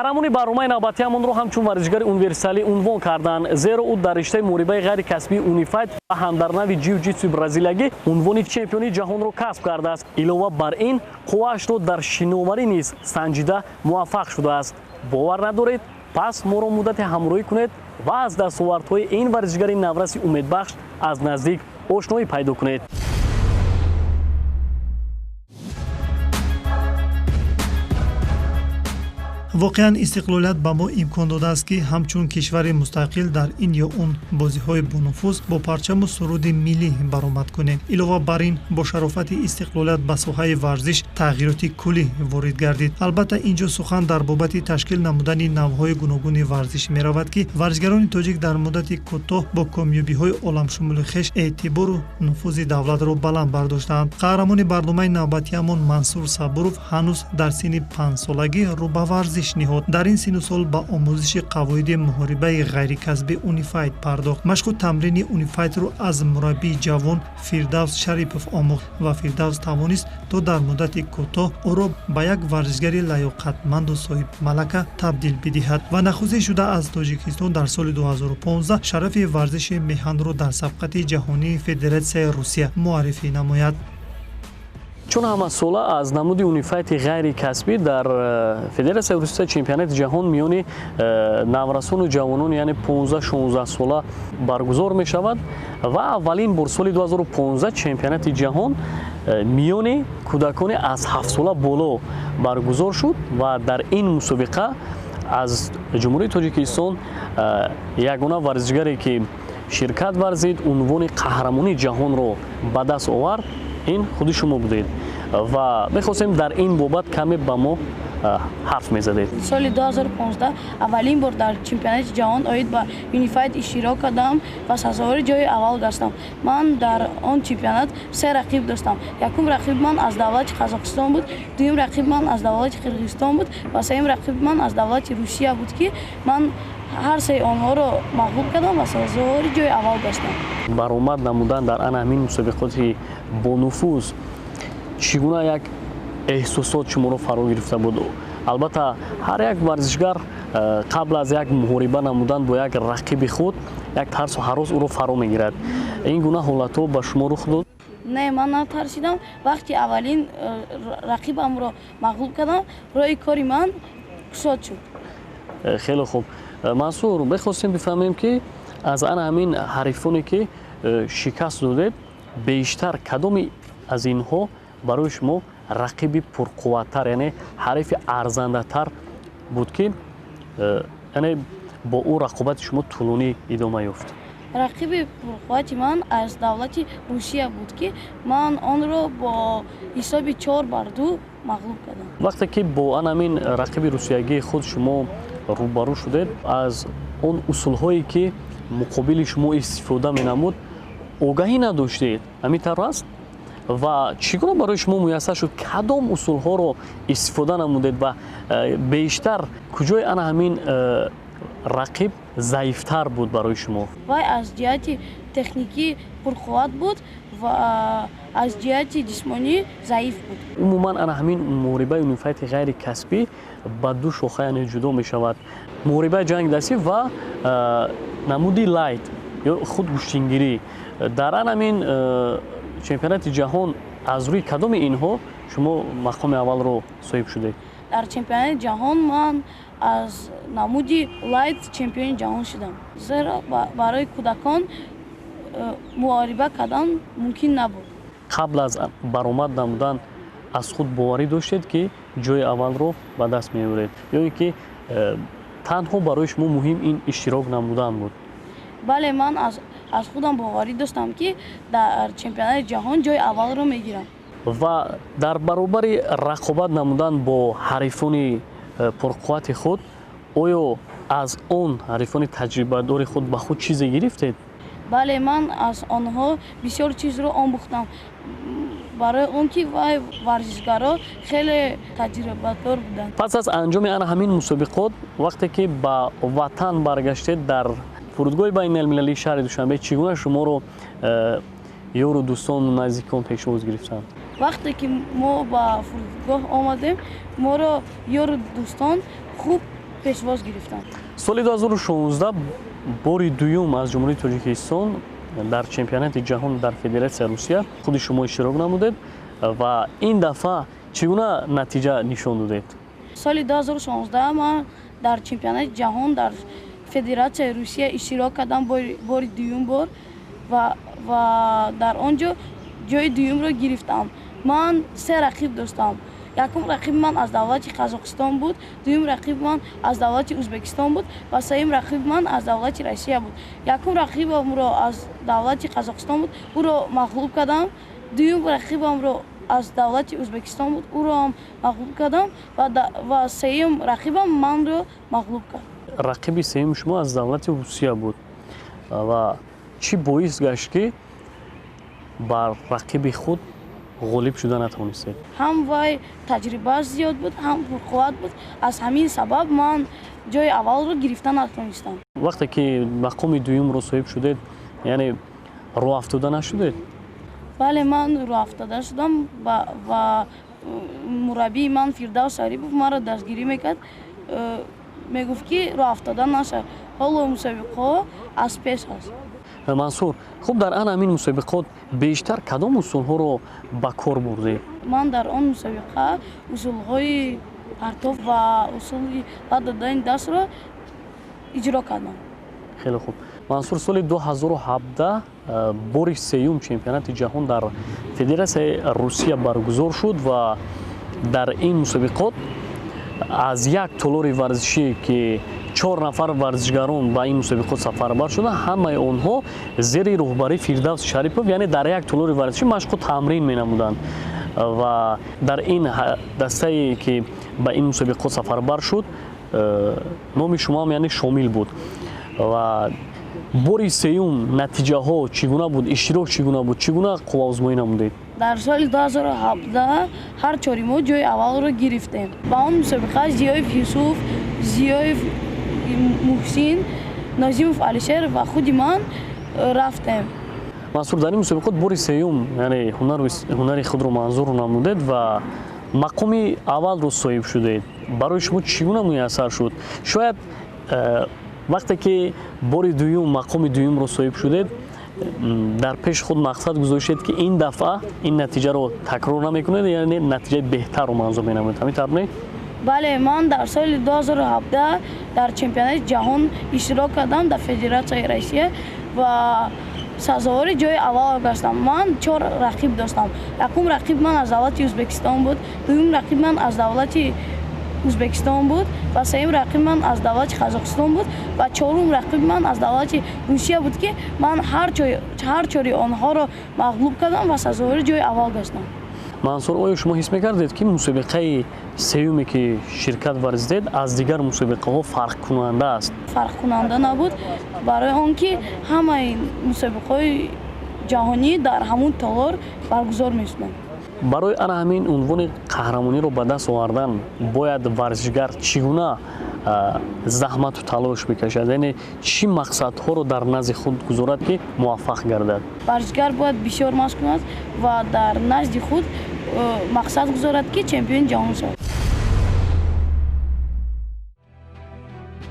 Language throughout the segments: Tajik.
қаҳрамони барномаи навбатиамонро ҳамчун варзишгари универсалӣ унвон карданд, зеро ӯ дар риштаи муҳорибаи ғайрикасбии унифайт ва ҳам дар нави ҷиу-ҷитсуи бразилиягӣ унвони чемпионии ҷаҳонро касб кардааст. Илова бар ин қувваашро дар шиноварӣ низ санҷида муваффақ шудааст. бовар надоред? пас моро муддате ҳамроҳӣ кунед ва аз дастовардҳои ин варзишгари навраси умедбахш аз наздик ошноӣ пайдо кунед. воқеан истиқлолият ба мо имкон додааст ки ҳамчун кишвари мустақил дар ин ё он бозиҳои бонуфуз бо парчаму суруди миллӣ баромад кунем. илова бар ин бо шарофати истиқлолият ба соҳаи варзиш тағйироти куллӣ ворид гардид. албатта инҷо сухан дар бобати ташкил намудани навъҳои гуногуни варзиш меравад ки варзишгарони тоҷик дар муддати кӯтоҳ бо комёбиҳои оламшумули хеш эътибору нуфузи давлатро баланд бардоштаанд. қаҳрамони барномаи навбатиамон Мансур Сабуров ҳанӯз дар синни 5 солагӣ рӯ ба варзиш ниҳод. дар ин сину сол ба омӯзиши қавоиди муҳорибаи ғайрикасбӣ унифайт пардохт. машқу тамрини унифайтро аз мураббии ҷавон Фирдавс Шарипов омӯхт ва Фирдавс тавонист то дар муддати кӯтоҳ ӯро ба як варзишгари лаёқатманду соҳибмалака табдил бидиҳад ва нахузӣ шуда аз Тоҷикистон дар соли 2015 шарафи варзиши меҳанро дар сабқати ҷаҳонии Федератсияи Русия муаррифӣ намояд. чун ҳамасола аз намуди унифайти ғайрикасбӣ дар Федератсияи Русия чемпионати ҷаҳон миёни наврасону ҷавонон яъне 15-16 сола баргузор мешавад ва аввалин бор соли 2015 чемпионати ҷаҳон миёни кӯдакони аз 7 сола боло баргузор шуд ва дар ин мусобиқа аз ҷумҳурии Тоҷикистон ягона варзишгаре ки ширкат варзид унвони қаҳрамонии ҷаҳонро ба даст овард ин худи шумо будед ва мехостем дар ин бобат каме ба мо ҳарф мезадед. соли 2015 аввалин бор дар чемпионати ҷаҳон оид ба юнифайт иштирок кардам ва сазовори ҷои аввал гастам. ман дар он чемпионат 3 рақиб доштам. якум рақиб ман аз давлати Қазоқистон буд, дуюм рақиб ман аз давлати Қирғизистон буд ва сеюм рақиб ман аз давлати Русия буд ки ман ҳар се онҳоро мағлуб кардам ва сазовори ҷои аввал гаштам. баромад намудан дар ана ҳамин мусобиқоти бонуфуз чӣ гуна як эҳсосот шуморо фаро гирифта буд? албатта ҳар як варзишгар қабл аз як муҳориба намудан бо як рақиби худ як тарсу ҳарос ӯро фаро мегирад. ин гуна ҳолатҳо ба шумо рух дод? не, ман натарсидам. вақти аввалин рақибамро мағлуб кардам, роҳи кори ман кушод шуд. хеле хуб. Мансур, бихостем бифаҳмем ки аз ана ҳамин ҳарифоне ки шикаст додед, бештар кадоми аз инҳо барои шумо рақиби пурқувваттар, яъне ҳарифи арзандатар буд ки яъне бо ӯ рақобати шумо тӯлонӣ идома ёфт? рақиби пурқуввати ман аз давлати Русия буд ки ман онро бо ҳисоби 4-2 мағлуб кардам. вақте ки бо ана ҳамин рақиби русиягии худ шумо рӯбарӯ шудед, аз он усулҳое ки муқобили шумо истифода менамуд огаҳӣ надоштед, ҳамин тавр аст? ва чӣ гуна барои шумо муяссар шуд кадом усулҳоро истифода намудед ва бештар куҷои ана ҳамин рақиб заифтар буд барои шумо? вай аз ҷиҳати техникӣ пурқувват буд ва аз ҷиҳати ҷисмонӣ заиф буд. умуман ана ҳамин муҳорибаи унифайти ғайрикасбӣ ба ду шоха яъне ҷудо мешавад. муҳорибаи ҷангдастӣ ва намуди лайт ё худ гӯштингирӣ. дар ана ҳамин чемпионати ҷаҳон аз рӯи кадоми инҳо шумо мақоми аввалро соҳиб шудед? дар чемпионати ҷаҳон ман аз намуди лайт чемпиони ҷаҳон шудам. зеро барои кӯдакон муҳориба кардан мумкин набуд. қабл аз баромад намудан аз худ боварӣ доштед ки ҷои аввалро ба даст меоред ё ин ки танҳо барои шумо муҳим ин иштирок намудан буд? бале, ман аз худам боварӣ доштам ки дар чемпионати ҷаҳон ҷои аввалро мегирам. ва дар баробари рақобат намудан бо ҳарифони пурқуввати худ оё аз он ҳарифони таҷрибадори худ ба худ чизе гирифтед? бале, ман аз онҳо бисёр чизро омӯхтам барои он ки вай варзишгаро хеле таҷрибадор буданд. пас аз анҷоми ана ҳамин мусобиқот вақте ки ба ватан баргаштед дар фурудгоҳи байналмилалии шаҳри Душанбе чӣ гуна шуморо ёру дӯстону наздикон пешовоз гирифтанд? вақте ки мо ба фурудгоҳ омадем, моро ёру дӯстон хуб пешвоз гирифтам. соли 2016 бори дуюм аз ҷумҳурии Тоҷикистон дар чемпионати ҷаҳон дар Федератсияи Русия худи шумо иштирок намудед ва ин дафъа чӣ гуна натиҷа нишон додед? Соли 2016 ман дар чемпионати ҷаҳон дар Федератсияи Русия иштирок кардам бори дуюм бор ва дар он ҷо ҷои дуюмро гирифтам. Ман се рақиб доштам. Якум рақиб ман аз давлати Қазоқистон буд, дуюм рақиб ман аз давлати Ӯзбекистон буд ва сеюм рақиб ман аз давлати Россия буд. Якум рақибамро аз давлати Қазоқистон буд, ӯро мағлуб кардам. Дуюм рақибамро аз давлати Ӯзбекистон буд, ӯро ҳам мағлуб кардам ва сеюм рақибам манро мағлуб кард. Рақиби сеюми шумо аз давлати Русия буд ва чӣ боис гашт ки бар рақиби худ ғолиб шуда натавонистед? Ҳам вай таҷрибааш зиёд буд, ҳам пурқувват буд. Аз ҳамин сабаб ман ҷои аввалро гирифта натавонистам. вақте ки мақоми дуюмро соҳиб шудед, яъне роҳафтода нашудед? Бале, ман роҳафтода шудам ва мураббии ман Фирдавс Арипов маро дастгирӣ мекард. Мегуфт ки роҳафтода наша, ҳоло мусобиқаҳо аз пеш аст. Мансур, хуб дар ан ҳамин мусобиқот бештар кадом усулҳоро ба кор бурдед? Ман дар он мусобиқа усулҳои партоф ва усули ла додани дастро иҷро кардам. Хеле хуб. Мансур, соли 2017 бори сеюм чемпионати ҷаҳон дар Федератсияи Русия баргузор шуд ва дар ин мусобиқот аз як толори варзишӣ ки 4 нафар варзишгарон ба ин мусобиқот сафарбар шуда, ҳамаи онҳо зери роҳбарии Фирдавс Шарипов, яъне дар як толори варзишӣ машқу тамрин менамуданд ва дар ин дастае ки ба ин мусобиқот сафарбар шуд, номи шумо ҳам яъне шомил буд. Ва бори сеюм натиҷаҳо чӣ гуна буд? Иштирок чӣ гуна буд? Чӣ гуна қувваозмоӣ намудед? Дар соли 2017 ҳар чори мо ҷои аввалро гирифтем. Ба он мусобиқа Зиёев Юсуф, Зиёев Муҳсин, Нозимов Алишер ва худи ман рафтем. Мансур, дар ин мусобиқот бори сеюм, яъне ҳунари худро манзур намудед ва мақоми аввалро соҳиб шудед. Барои шумо чӣ гуна муяссар шуд? Шояд вақте ки бори дуюм мақоми дуюмро соҳиб шудед, дар пеши худ мақсад гузоштед ки ин дафъа ин натиҷаро такрор намекунед, яъне натиҷаи беҳтарро манзур менамоед. Ҳамин тавр не? Бале, ман дар соли 2017 дар чемпионати ҷаҳон иштирок кардам дар Федератсияи Россия ва сазовори ҷои аввал гаштам. Ман 4 рақиб доштам. Якум рақиб ман аз давлати Ӯзбекистон буд, дуюм рақиб ман аз давлати Ӯзбекистон буд ва сеюм рақиб ман аз давлати Қазоқистон буд ва чорум рақиб ман аз давлати Русия буд ки ман ҳар чори онҳоро мағлуб кардам ва сазовори ҷои аввал гаштам. Мансур, оё шумо ҳис мекардед ки мусобиқаи сеюме ки ширкат варзидед аз дигар мусобиқаҳо фарқкунанда аст? Фарқкунанда набуд, барои он ки ҳамаи мусобиқаҳои ҷаҳонӣ дар ҳамун толор баргузор мешуданд. барои ана ҳамин унвони қаҳрамониро ба даст овардан бояд варзишгар чӣ гуна заҳмату талош бикашад? Яъне чӣ мақсадҳоро дар назди худ гузорад ки муваффақ гардад? Варзишгар бояд бисёр машқ кунад ва дар назди худ мақсад гузорад ки чемпиони ҷаҳон шавад.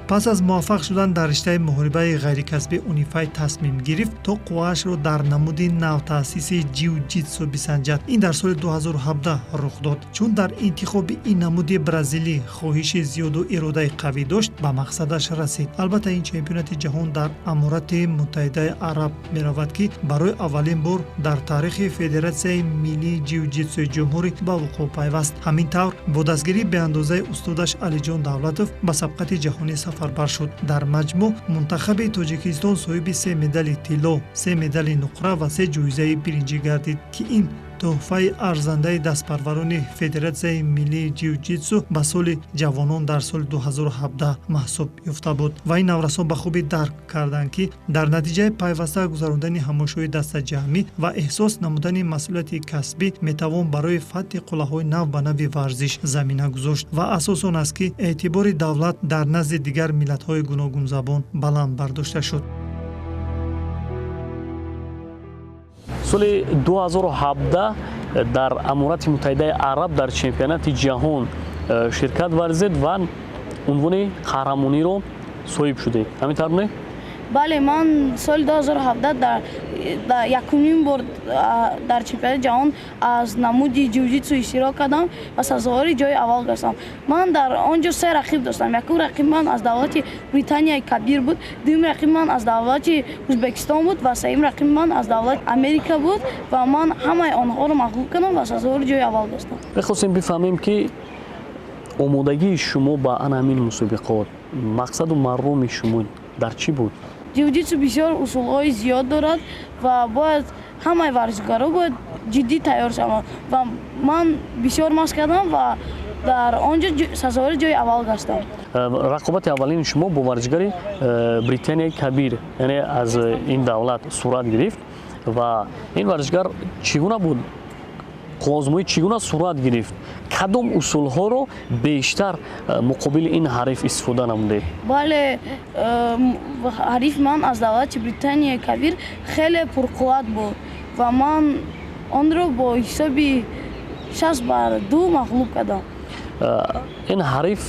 пас аз муваффақ шудан дар риштаи муҳорибаи ғайрикасбӣ Унифай тасмим гирифт то қувваашро дар намуди навтаъсиси ҷиу-ҷитсу бисанҷад. ин дар соли 2017 рух дод. чун дар интихоби ин намуди бразилӣ хоҳиши зиёду иродаи қавӣ дошт, ба мақсадаш расид. албатта ин чемпионати ҷаҳон дар Аморати Муттаҳидаи Араб меравад ки барои аввалин бор дар таърихи Федератсияи миллии ҷиу-ҷитсуи ҷумҳурӣ ба вуқӯъ пайваст. ҳамин тавр бо дастгирии беандозаи устодаш Алиҷон Давлатов ба сабқати ҷаҳонӣ сафарбар шуд. дар маҷмӯъ мунтахаби Тоҷикистон соҳиби 3 медали тилло, 3 медали нуқра ва 3 ҷоизаи биринҷӣ гардид ки ин тӯҳфаи арзандаи дастпарварони Федератсияи миллии ҷиу-ҷитсу ба соли ҷавонон дар соли 2017 маҳсуб ёфта буд. ва ин наврасон ба хубӣ дарк карданд ки дар натиҷаи пайваста гузарондани ҳамошои дастаҷамъӣ ва эҳсос намудани масъулияти касбӣ метавон барои фатҳи қуллаҳои нав ба нави варзиш замина гузошт. ва асос он аст ки эътибори давлат дар назди дигар миллатҳои гуногунзабон баланд бардошта шуд. соли 2017 дар Аморати Муттаҳидаи Араб дар чемпионати ҷаҳон ширкат варзид ва унвони қаҳрамониро соҳиб шудед. Ҳамин тавр не? бале ман соли 2017 дар якумин бор дар чемпионати ҷаҳон аз намуди ҷиу-ҷитсу иштирок кардам ва сазовори ҷои аввал гашдам. Ман дар он ҷо се рақиб доштам. Якум рақиб ман аз давлати Британияи Кабир буд, дуюм рақиб ман аз давлати Ӯзбекистон буд ва сеюм рақиб ман аз давлати Америка буд ва ман ҳамаи онҳоро мағлуб кардам ва сазовори ҷои аввал гаштам. мехостем бифаҳмем ки омодагии шумо ба ана ҳамин мусобиқот, мақсаду марроми шумо дар чӣ буд? ҷиу-ҷитсу бисёр усулҳои зиёд дорад ва бояд ҳамаи варзишгаро бояд ҷиддӣ тайёр шаванд ва ман бисёр машқ кардам ва дар он ҷо сазовори ҷои аввал гаштам. рақобати аввалини шумо бо варзишгари Британияи Кабир, яъне аз ин давлат сурат гирифт ва ин варзишгар чӣ гуна буд? қозмоӣ чӣ гуна сурат гирифт? Кадом усулҳоро бештар муқобили ин ҳариф истифода намудед? бале ҳариф ман аз давлати Британияи Кабир хеле пурқувват буд ва ман онро бо ҳисоби 6-2 мағлуб кардам. ин ҳариф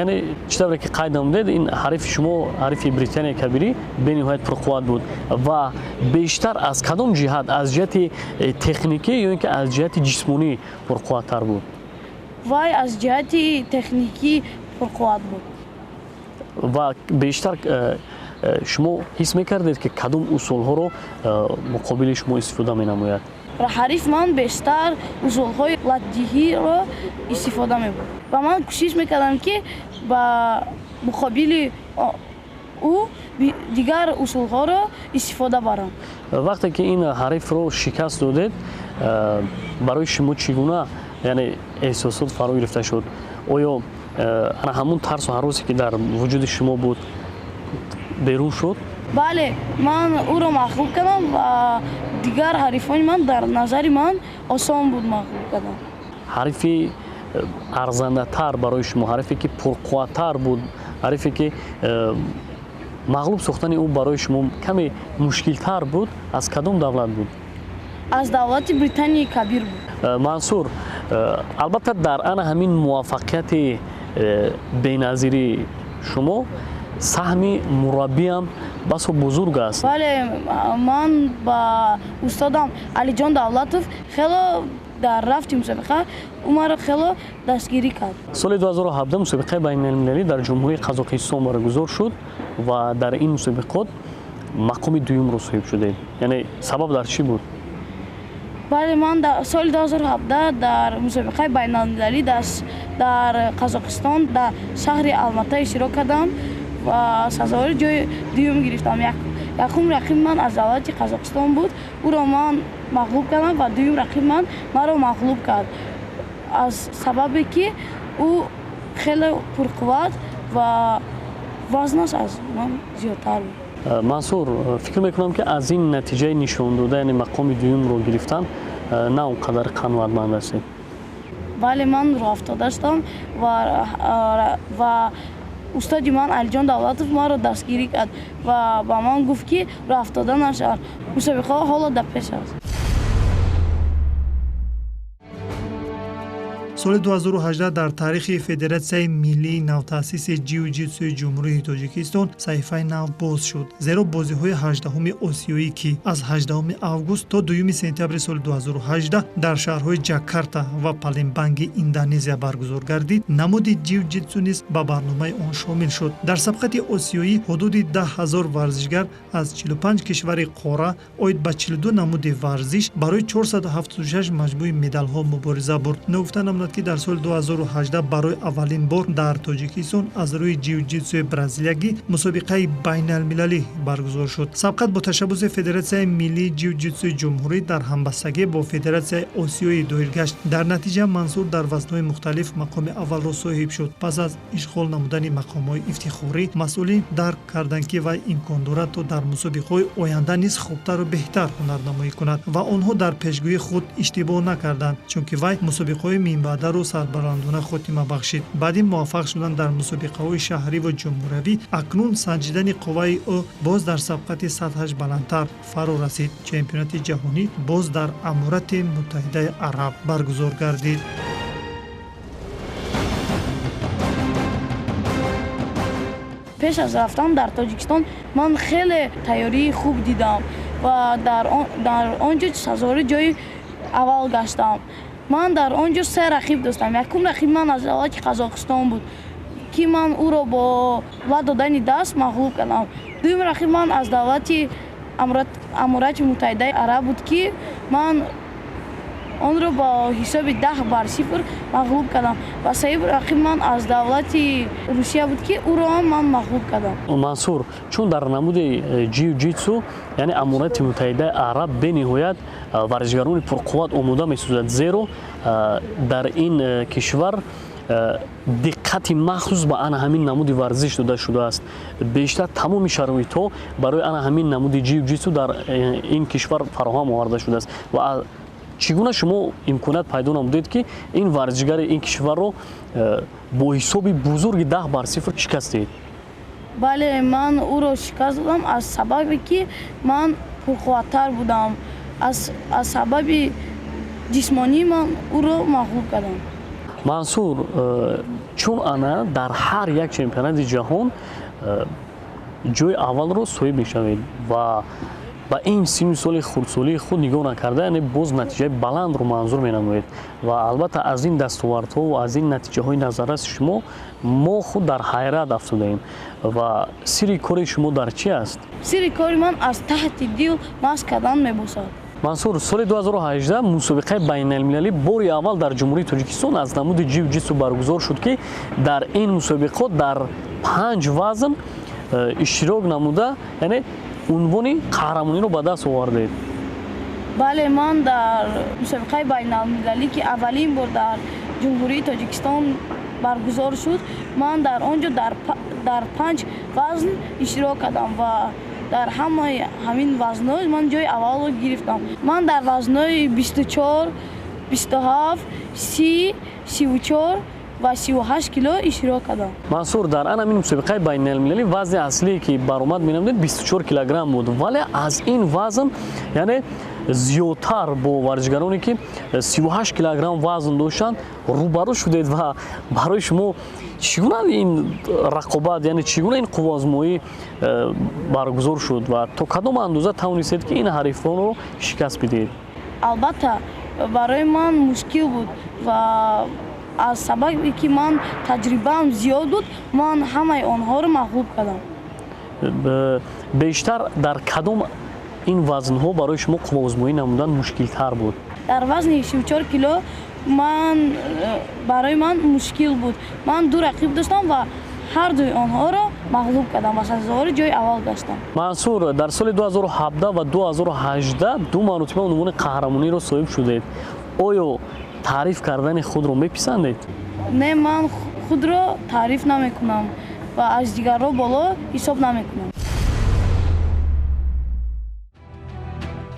яъне чӣ тавре ки қайд намудед, ин ҳарифи шумо, ҳарифи Британияи Кабирӣ бениҳоят пурқувват буд ва бештар аз кадом ҷиҳат, аз ҷиҳати техникӣ ё ин ки аз ҷиҳати ҷисмонӣ пурқувваттар буд? вай аз ҷиҳати техникӣ пурқувват буд ва бештар шумо ҳис мекардед ки кадом усулҳоро муқобили шумо истифода менамояд? ҳариф ман бештар усулҳои латҷиҳиро истифода мебурд ва ман кӯшиш мекардам ки ба муқобили ӯ дигар усулҳоро истифода барам. вақте ки ин ҳарифро шикаст додед, барои шумо чӣ гуна яъне эҳсосот фаро гирифта шуд? оё ана ҳамун тарсу ҳаросе ки дар вуҷуди шумо буд берун шуд? бале ман ӯро мағлуб кардам ва дигар ҳарифони ман дар назари ман осон буд мағлуб кардам. ҳарифи арзандатар барои шумо, ҳарифе ки пурқувваттар буд, ҳарифе ки мағлуб сохтани ӯ барои шумо каме мушкилтар буд, аз кадом давлат буд? аз давлати Британияи Кабир буд. мансур, албатта дар ана ҳамин муваффақияти беназири шумо саҳми мураббиам басо бузург аст. бале ман ба устодам Алиҷон Давлатов хело дар рафти мусобиқа ӯ маро хело дастгирӣ кард. соли 2017 мусобиқаи байналмилалӣ дар ҷумҳурии Қазоқистон баргузор шуд ва дар ин мусобиқот мақоми дуюмро соҳиб шудед. Яъне сабаб дар чӣ буд? бале ман соли 2017 дар мусобиқаи байналмилалӣ дар Қазоқистон дар шаҳри Алмата иштирок кардам ва сазовори ҷои дуюм гирифтам. якум рақиб ман аз давлати Қазоқистон буд, ӯро ман мағлуб кардам ва дуюм рақиб ман маро мағлуб кард аз сабабе ки ӯ хеле пурқувват ва вазнаш аз ман зиёдтар буд. мансур, фикр мекунам ки аз ин натиҷаи нишондода, яъне мақоми дуюмро гирифтан на он қадар қаноатманд ҳастед? бале ман роҳафтода шудам ва устоди ман Алиҷон Давлатов маро дастгирӣ кард ва ба ман гуфт ки роҳафтода нашавад, мусобиқаҳо ҳоло дар пеш аст. соли 2018 дар таърихи Федератсияи миллии навтаъсиси ҷиу-ҷитсуи ҷумҳурии Тоҷикистон саҳифаи нав боз шуд, зеро бозиҳои 18-уми осиёӣ ки аз 18 август то 2 сентябри соли 2018 дар шаҳрҳои Ҷакарта ва Палембанги Индонезия баргузор гардид, намуди ҷиу-ҷитсу низ ба барномаи он шомил шуд. дар сабқати осиёӣ ҳудуди 10 000 варзишгар аз 45 кишвари қора оид ба 42 намуди варзиш барои 476 маҷмӯи медалҳо мубориза бурд. нагуфта намудад ки дар соли 2018 барои аввалин бор дар Тоҷикистон аз рӯи ҷиу-ҷитсуи бразилиягӣ мусобиқаи байналмилалӣ баргузор шуд. сабқат бо ташаббуси Федератсияи миллии ҷиу-ҷитсуи ҷумҳурӣ дар ҳамбастагӣ бо Федератсияи осиёӣ доир гашт. дар натиҷа Мансур дар вазнҳои мухталиф мақоми аввалро соҳиб шуд. пас аз ишғол намудани мақомҳои ифтихорӣ, масъулин дарк карданд ки вай имкон дорад то дар мусобиқаҳои оянда низ хубтару беҳтар ҳунарнамоӣ кунад ва онҳо дар пешгӯии худ иштибоҳ накарданд, чунки вай мусобиқаҳои минбаъдаро сарбаландона хотима бахшид. баъди муваффақ шудан дар мусобиқаҳои шаҳриву ҷумҳуравӣ, акнун санҷидани қувваи ӯ боз дар сабқати сатҳаш баландтар фаро расид. чемпионати ҷаҳонӣ боз дар Аморати Муттаҳидаи Араб баргузор гардид. пеш аз рафтан дар Тоҷикистон ман хеле тайёрии хуб дидам ва дар он ҷо сазори ҷои аввал гаштам. Ман дар он ҷо се рақиб доштам. Якум рақиб ман аз давлати Қазоқистон буд ки ман ӯро бо ва додани даст мағлуб кардам. Дуюм рақиб ман аз давлати Амурати Муттаҳидаи Араб буд ки ман онро бо ҳисоби 10-0 мағлуб кардам. Ва сеюм рақиб ман аз давлати Русия буд ки ӯро ҳам ман мағлуб кардам. Мансур, чун дар намуди ҷиу-ҷитсу, яъне Амурати Муттаҳидаи Араб бениҳоят варзишгарони пурқувват омода месозад, зеро дар ин кишвар диққати махсус ба ана ҳамин намуди варзиш дода шудааст. Бештар тамоми шароитҳо барои ана ҳамин намуди ҷиу-ҷитсу дар ин кишвар фароҳам оварда шудааст. Ва чӣ гуна шумо имконият пайдо намудед ки ин варзишгари ин кишварро бо ҳисоби бузурги 10-0 шикастед? Бале, ман ӯро шикаст додам аз сабабе ки ман пурқувваттар будам. Аз сабаби ҷисмонӣ ман ӯро мағлуб кардам. Мансур, чун ана дар ҳар як чемпионати ҷаҳон ҷои аввалро соҳиб мешавед ва ба ин синни соли хурдсолии худ нигоҳ накарда, яъне боз натиҷаи баландро манзур менамоед. Ва албатта аз ин дастовардҳо ва аз ин натиҷаҳои назарраси шумо мо худ дар ҳайрат афзудаем. Ва сирри кори шумо дар чи аст? Сирри кори ман аз таҳти дил маҳз кардан мебошад. Мансур, соли 2018 мусобиқаи байналмилалӣ бори аввал дар Ҷумҳурии Тоҷикистон аз намуди ҷиу-ҷитсу баргузор шуд ки дар ин мусобиқот дар 5 вазн иштирок намуда, яъне унвони қаҳрамониро ба даст овардед. Бале, ман дар мусобиқаи байналмилалӣ ки аввалин бор дар Ҷумҳурии Тоҷикистон баргузор шуд, ман дар он ҷо дар 5 вазн иштирок кардам ва дар ҳамаи ҳамин вазнҳо ман ҷои аввалро гирифтам. Ман дар вазнҳои 24, 27, 30, 34 ва 38 кило иштирок кардам. Мансур, дар ан ҳамин мусобиқаи байналмилалӣ вазни аслие ки баромад менамудед 24 килограмм буд, вале аз ин вазн, яъне зиёдтар бо варзишгароне ки 38 килограмм вазн доштанд рӯбарӯ шудед ва барои шумо чӣ гуна ин рақобат, яъне чӣ гуна ин қуввозмоӣ баргузор шуд ва то кадом андоза тавонистед ки ин ҳарифонро шикаст бидиҳед? Албатта барои ман мушкил буд ва аз сабаби ки ман таҷрибаам зиёд буд, ман ҳамаи онҳоро мағлуб кардам. Бештар дар кадом ин вазнҳо барои шумо қуввозмоӣ намудан мушкилтар буд? Дар вазни 64 кило барои ман мушкил буд. Ман ду рақиб доштам ва ҳардуи онҳоро мағлуб кардам ва сазори ҷои аввал гаштам. Мансур, дар соли 2017 ва 2018 ду маротиба унвони қаҳрамониро соҳиб шудед. Оё таъриф кардани худро меписандед? Не, ман худро таъриф намекунам ва аз дигарро боло ҳисоб намекунам.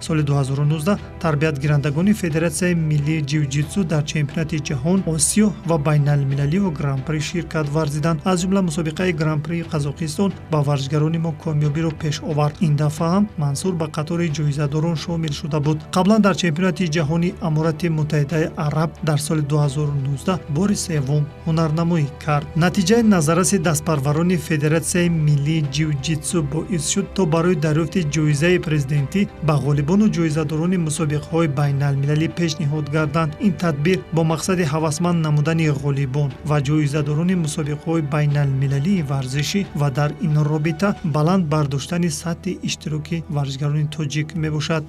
соли 2019 тарбиятгирандагони Федератсияи миллии ҷиу-ҷитсу дар чемпионати ҷаҳон, Осиё ва байналмилалиҳо гран-при ширкат варзиданд. Аз ҷумла мусобиқаи гран-прии Қазоқистон ба варзишгарони мо комёбиро пеш овард. Ин дафъа ҳам Мансур ба қатори ҷоизадорон шомил шуда буд. Қаблан дар чемпионати ҷаҳони Амурати Муттаҳидаи Араб дар соли 2019 бори севум ҳунарнамоӣ кард. Натиҷаи назарраси дастпарварони Федератсияи миллии ҷиу-ҷитсу боис шуд то барои дарёфти ҷоизаи президентӣ ба ғолибону ҷоизадорони мусобиқаҳои байналмилалӣ пешниҳод гарданд. Ин тадбир бо мақсади ҳавасманд намудани ғолибон ва ҷоизадорони мусобиқаҳои байналмилалии варзишӣ ва дар ин робита баланд бардоштани сатҳи иштироки варзишгарони тоҷик мебошад.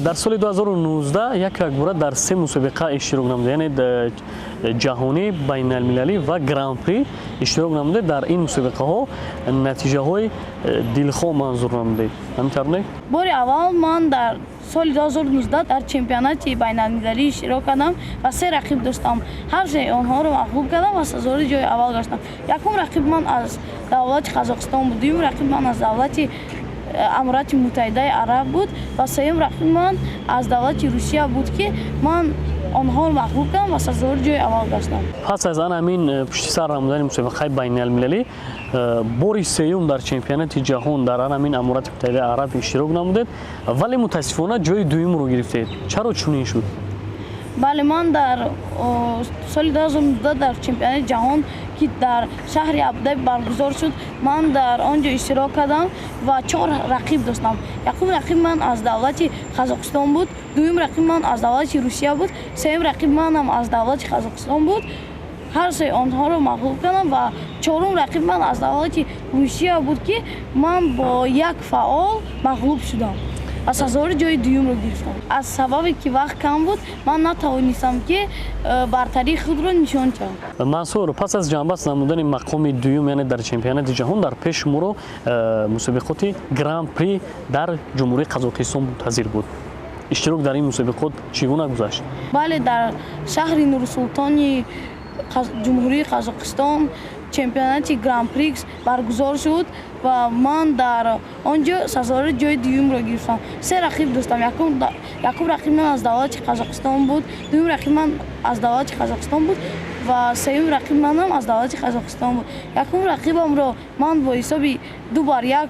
дар соли 2019 якбора дар се мусобиқа иштирок намуда, яъне ҷаҳонӣ, байналмилалӣ ва гран-при иштирок намуда. Дар ин мусобиқаҳо натиҷаҳои дилхоҳ манзур намудед. ҳамин не? Бори аввал ман дар соли 2019 дар чемпионати байналмилалӣ иштирок кардам ва се рақиб доштам. Ҳар се онҳоро мағлуб кардам ва сазори ҷои аввал гаштам. Якум рақиб ман аз давлати Қазоқистон буд, дуюм рақиб ман аз давлати Амурати Муттаҳидаи Араб буд ва сеюм рақиб ман аз давлати Русия буд ки ман онҳоро мағлуб кардам ва сазори ҷои аввал гаштам. Пас аз ан ҳамин пушти сар намудани мусобиқаи байналмилалӣ бори сеюм дар чемпионати ҷаҳон дар ан ҳамин Амурати Муттаҳидаи Араб иштирок намудед, вале мутаассифона ҷои дуюмро гирифтед. Чаро чунин шуд? Бале, ман дар соли 2019 дар чемпионати ҷаҳон ки дар шаҳри Абудаби баргузор шуд. Ман дар он ҷо иштирок кардам ва 4 рақиб доштам. Якум рақиб ман аз давлати Қазоқистон буд, дуюм рақиб ман аз давлати Русия буд, сеюм рақиб манам аз давлати Қазоқистон буд. ҳар се онҳоро мағлуб кардам ва чорум рақиб ман аз давлати Русия буд ки ман бо як фаъол мағлуб шудам ва сазори ҷои дуюмро гирифтам. Аз сабабе ки вақт кам буд ман натавонистам ки бартарии худро нишон диҳам. Мансур, пас аз ҷанбаст намудани мақоми дуюм яъне дар чемпионати ҷаҳон дар пеш шуморо мусобиқоти Гран При дар ҷумҳурии Қазоқистон мунтазир буд. иштирок дар ин мусобиқот чӣ гуна гузашт? Бале, дар шаҳри Нурсултони ҷумҳурии Қазоқистон чемпионати Гран Прикс баргузор шуд ва ман дар он ҷо сазори ҷои дуюмро гирифтам. Се рақиб доштам. Якум рақиб ман аз давлати Қазоқистон буд, дуюм рақиб ман аз давлати Қазоқистон буд ва сеюм рақиб манам аз давлати Қазоқистон буд. Якум рақибамро ман бо ҳисоби 2-1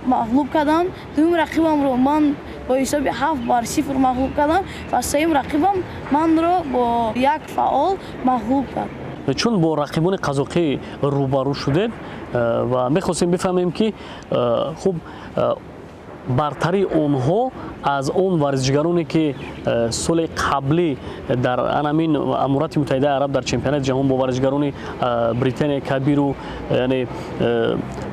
мағлуб кардам, дуюм рақибамро ман бо ҳисоби 7-0 мағлуб кардам ва сеюм рақибам манро бо як фаъол мағлуб кард. Чун бо рақибони қазоқӣ рӯбарӯ шудед ва мехостем бифаҳмем ки хуб бартари онҳо аз он варзишгароне ки соли қаблӣ дар анамин Амурати Муттаҳидаи Араб дар чемпионати ҷаҳон бо варзишгарони Британияи Кабиру яъне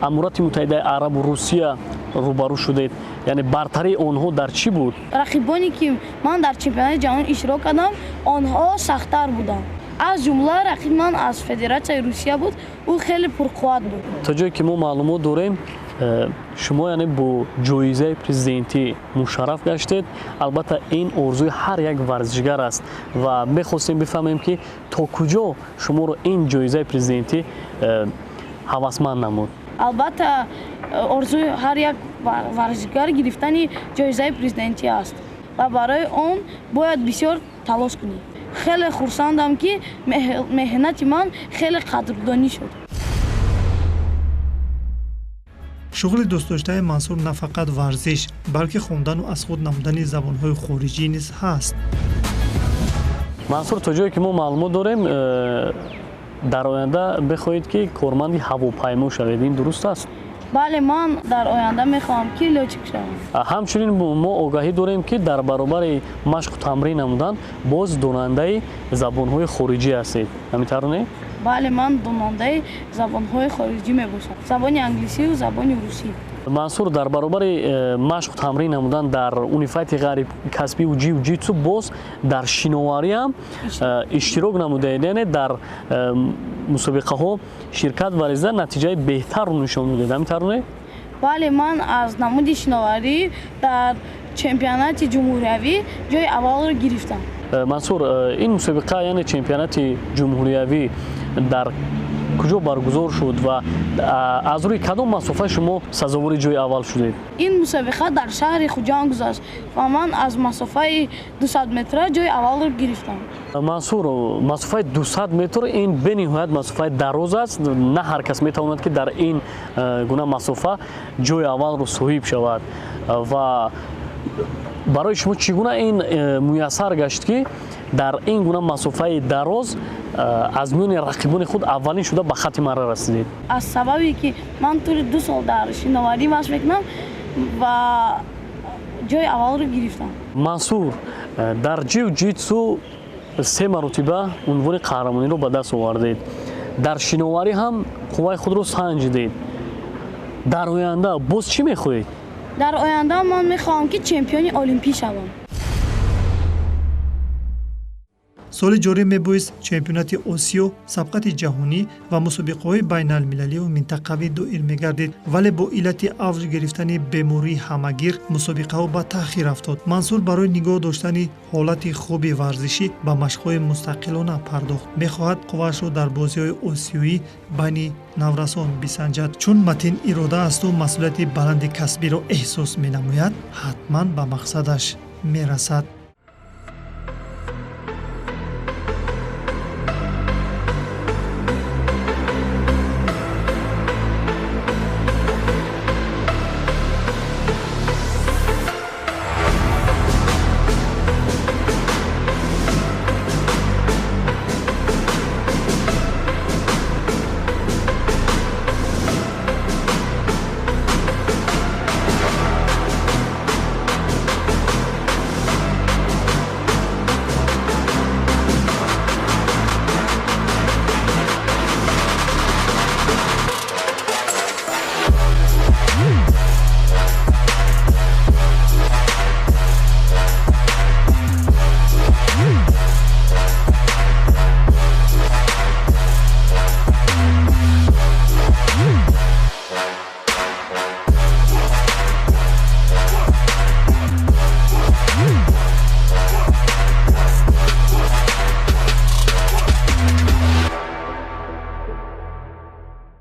Амурати Муттаҳидаи Арабу Русия рӯбарӯ шудед, яъне бартарии онҳо дар чӣ буд? Рақибоне ки ман дар чемпионати ҷаҳон иштирок кардам, онҳо сахттар буданд. Аз ҷумла рақиб ман аз Федератсияи Русия буд, ӯ хеле пурқувват буд. То ҷое ки мо маълумот дорем, шумо яъне бо ҷоизаи президентӣ мушарраф гаштед. Албатта ин орзуи ҳар як варзишгар аст ва мехостем бифаҳмем ки то куҷо шуморо ин ҷоизаи президентӣ ҳавасманд намуд? Албатта орзуи ҳар як варзишгар гирифтани ҷоизаи президентӣ аст ва барои он бояд бисёр талош кунӣ. Хеле хурсандам ки меҳнати ман хеле қадрдонӣ шуд. шуғли дӯстдоштаи Мансур на фақат варзиш, балки хондану аз худ намудани забонҳои хориҷӣ низ ҳаст. Мансур, то ҷое ки мо маълумот дорем, дар оянда бихоҳед ки корманди ҳавопаймо шавед, ин дуруст аст? Бале, ман дар оянда мехоҳам ки лётчик шавам. Ҳамчунин мо огаҳӣ дорем ки дар баробари машқу тамрин намудан боз донандаи забонҳои хориҷӣ ҳастед. Ҳамин не? Бале, ман донандаи забонҳои хориҷӣ мебошам. Забони англисиву забони русӣ. Мансур, дар баробари машқу тамрин намудан дар университети ғайрикасбию ҷиу-ҷитсу боз дар шиноварӣ ҳам иштирок намудаед, яъне дар мусобиқаҳо ширкат варзида натиҷаи беҳтарро нишон додед. Ҳамин не? Бале, ман аз намуди шиноварӣ дар чемпионати ҷумҳуриявӣ ҷои аввалро гирифтам. Мансур, ин мусобиқа яъне чемпионати ҷумҳуриявӣ дар куҷо баргузор шуд ва аз рӯи кадом масофа шумо сазовори ҷои аввал шудед? Ин мусобиқа дар шаҳри Хуҷанд гузашт ва ман аз масофаи 200 метра ҷои аввалро гирифтам. Мансур, масофаи 200 метр ин бениҳоят масофаи дароз аст. На ҳар кас метавонад ки дар ин гуна масофа ҷои аввалро соҳиб шавад ва барои шумо чӣ гуна ин муяссар гашт ки дар ин гуна масофаи дароз аз миёни рақибони худ аввалин шуда ба хатти марра расидед? Аз сабабе ки ман тӯри 2 сол дар шиноварӣ машқ мекунам ва ҷои аввалро гирифтам. Мансур, дар ҷиу-ҷитсу 3 маротиба унвони қаҳрамониро ба даст овардед. Дар шиноварӣ ҳам қувваи худро санҷидед. Дар оянда боз чӣ мехоҳед? Дар оянда ман мехоҳам ки чемпиони олимпӣ шавам. соли ҷорӣ мебоист чемпионати Осиё, сабқати ҷаҳонӣ ва мусобиқаҳои байналмилалию минтақавӣ доир мегардид, вале бо иллати авҷ гирифтани бемории ҳамагир мусобиқаҳо ба таъхир афтод. Мансур барои нигоҳ доштани ҳолати хуби варзишӣ ба машқҳои мустақилона пардохт. мехоҳад қувваашро дар бозиҳои осиёӣ байни наврасон бисанҷад. чун матин ирода асту масъулияти баланди касбиро эҳсос менамояд, ҳатман ба мақсадаш мерасад.